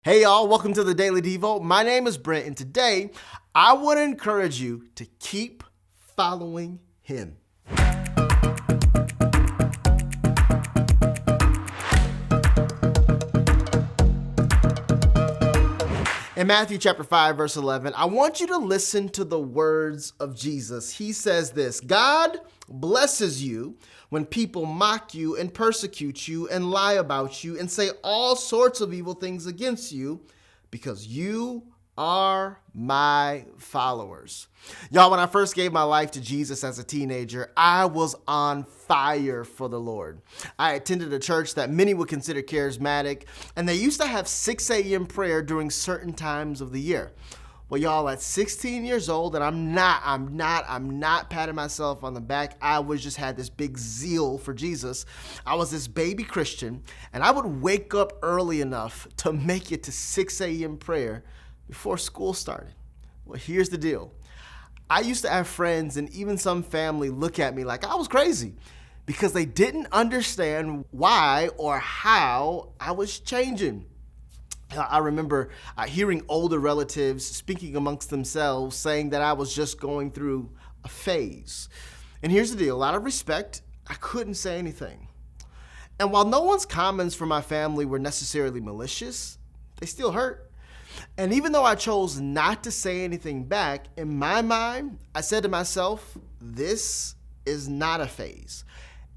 Hey y'all, welcome to the Daily Devo. My name is Brent, and today I want to encourage you to keep following him. In Matthew chapter 5, verse 11, I want you to listen to the words of Jesus. He says this: God blesses you when people mock you and persecute you and lie about you and say all sorts of evil things against you because you are my followers. Y'all, when I first gave my life to Jesus as a teenager, I was on fire for the Lord. I attended a church that many would consider charismatic, and they used to have 6 a.m. prayer during certain times of the year. Well, y'all, at 16 years old, and I'm not patting myself on the back. I was just had this big zeal for Jesus. I was this baby Christian, and I would wake up early enough to make it to 6 a.m. prayer before school started. Well, here's the deal. I used to have friends and even some family look at me like I was crazy because they didn't understand why or how I was changing. I remember hearing older relatives speaking amongst themselves saying that I was just going through a phase. And here's the deal. Out of respect, I couldn't say anything. And while no one's comments from my family were necessarily malicious, they still hurt. And even though I chose not to say anything back, in my mind, I said to myself, this is not a phase.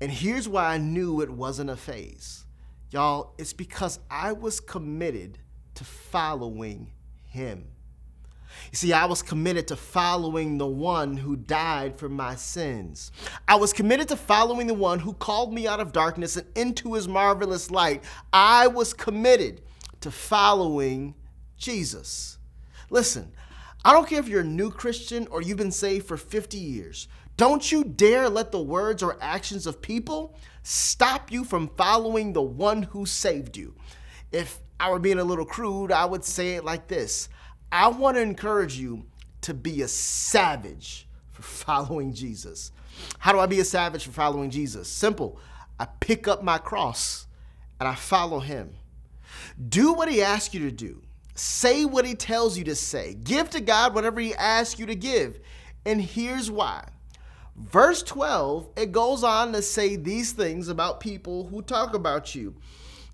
And here's why I knew it wasn't a phase. Y'all, it's because I was committed to following him. You see, I was committed to following the one who died for my sins. I was committed to following the one who called me out of darkness and into his marvelous light. I was committed to following Jesus. Listen, I don't care if you're a new Christian or you've been saved for 50 years. Don't you dare let the words or actions of people stop you from following the one who saved you. If I were being a little crude, I would say it like this: I want to encourage you to be a savage for following Jesus. How do I be a savage for following Jesus? Simple. I pick up my cross and I follow him. Do what he asks you to do. Say what he tells you to say. Give to God whatever he asks you to give. And here's why. Verse 12, it goes on to say these things about people who talk about you.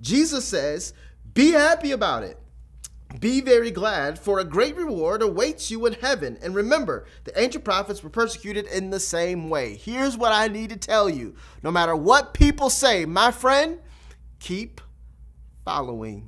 Jesus says, be happy about it. Be very glad, for a great reward awaits you in heaven. And remember, the ancient prophets were persecuted in the same way. Here's what I need to tell you. No matter what people say, my friend, keep following